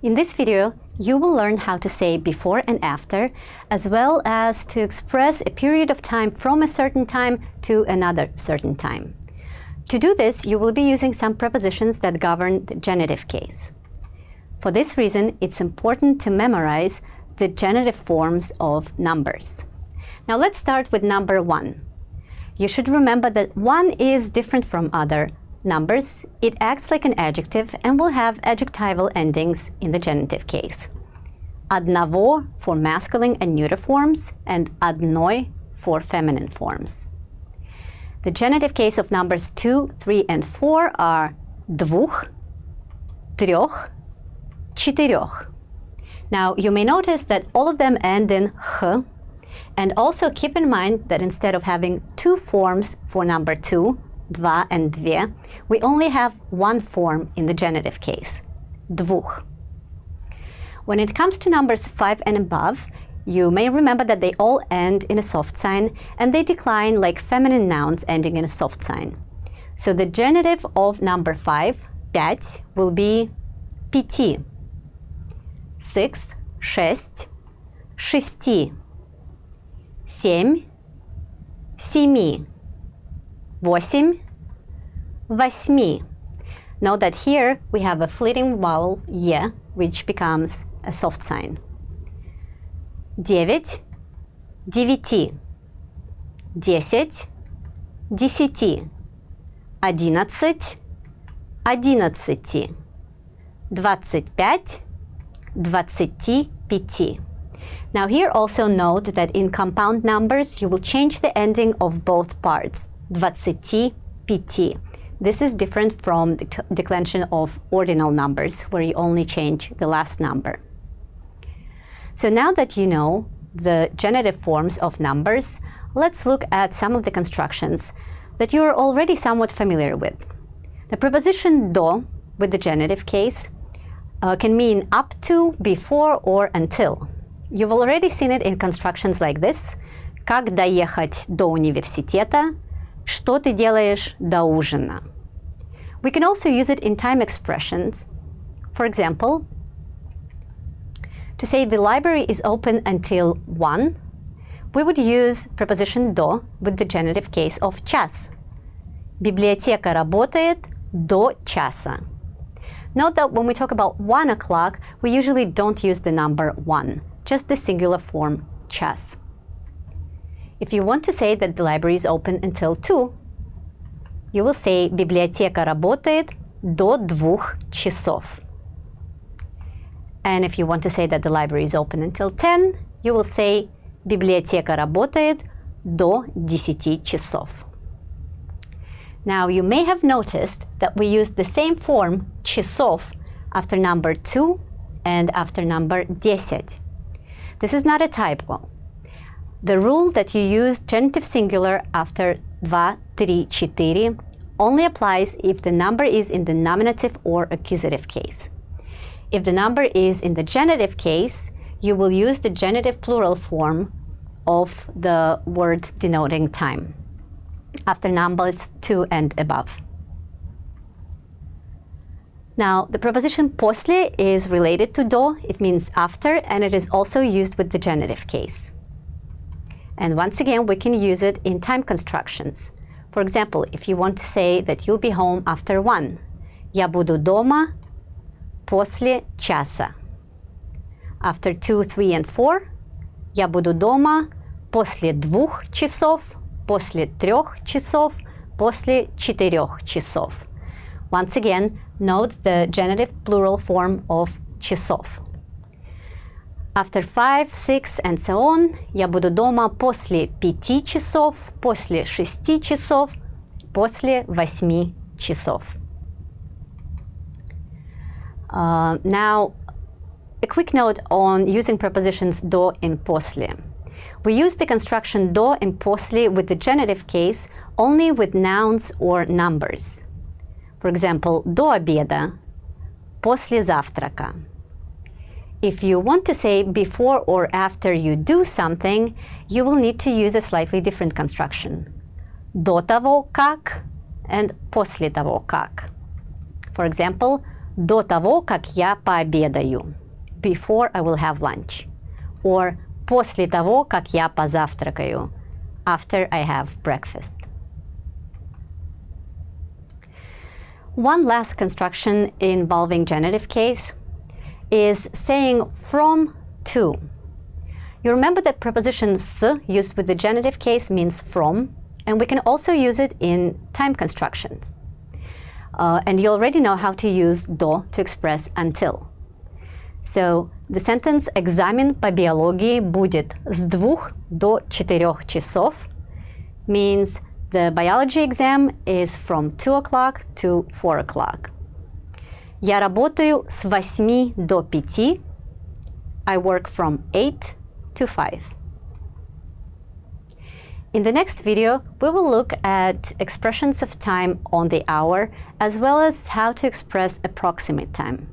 In this video, you will learn how to say before and after, as well as to express a period of time from a certain time to another certain time. To do this, you will be using some prepositions that govern the genitive case. For this reason, it's important to memorize the genitive forms of numbers. Now let's start with number 1. You should remember that 1 is different from other numbers. It acts like an adjective and will have adjectival endings in the genitive case. Одного for masculine and neuter forms, and одной for feminine forms. The genitive case of numbers 2, 3, and 4 are двух, трёх, четырёх. Now, you may notice that all of them end in х, and also keep in mind that instead of having 2 forms for number 2, два and две, we only have 1 form in the genitive case, двух. When it comes to numbers 5 and above, you may remember that they all end in a soft sign, and they decline like feminine nouns ending in a soft sign. So the genitive of number 5, пять, will be пяти. 6, шесть, шести. 7, семи. 8, восьми. Note that here we have a fleeting vowel ye, which becomes a soft sign. 9, девяти. 10, десяти. 11, одиннадцати. 25, двадцати пяти. Now here also note that in compound numbers you will change the ending of both parts, двадцати пяти. This is different from the declension of ordinal numbers, where you only change the last number. So now that you know the genitive forms of numbers, let's look at some of the constructions that you are already somewhat familiar with. The preposition ДО with the genitive case can mean up to, before, or until. You've already seen it in constructions like this. Как доехать до университета? Что ты делаешь до ужина? We can also use it in time expressions. For example, to say the library is open until 1, we would use preposition ДО with the genitive case of час. Библиотека работает до часа. Note that when we talk about 1 o'clock, we usually don't use the number 1, just the singular form час. If you want to say that the library is open until 2, you will say библиотека работает до 2 часов. And if you want to say that the library is open until 10, you will say библиотека работает до 10 часов. Now, you may have noticed that we use the same form часов after number 2 and after number 10. This is not a typo. The rule that you use genitive singular after 2, 3, 4 only applies if the number is in the nominative or accusative case. If the number is in the genitive case, you will use the genitive plural form of the word denoting time after numbers 2 and above. Now, the preposition ПОСЛЕ is related to ДО. It means after, and it is also used with the genitive case. And once again, we can use it in time constructions. For example, if you want to say that you'll be home after 1, я буду дома после часа. After 2, 3, and 4, я буду дома после 2 часов, после 3 часов, после 4 часов. Once again, note the genitive plural form of часов. After 5, 6, and so on, я буду дома после 5 часов, после 6 часов, после 8 часов. Now, a quick note on using prepositions ДО in ПОСЛЕ. We use the construction ДО in ПОСЛЕ with the genitive case only with nouns or numbers. For example, до обеда, после завтрака. If you want to say before or after you do something, you will need to use a slightly different construction. До того как and после того как. For example, до того, как я пообедаю. Before I will have lunch. Or после того, как я позавтракаю. After I have breakfast. One last construction involving genitive case is saying from to. You remember that preposition s used with the genitive case means from, and we can also use it in time constructions. And you already know how to use до to express until. So the sentence «Экзамен по биологии будет с 2 до 4 часов» means the biology exam is from 2 o'clock to 4 o'clock. Я работаю с 8 до 5. I work from 8 to 5. In the next video, we will look at expressions of time on the hour, as well as how to express approximate time.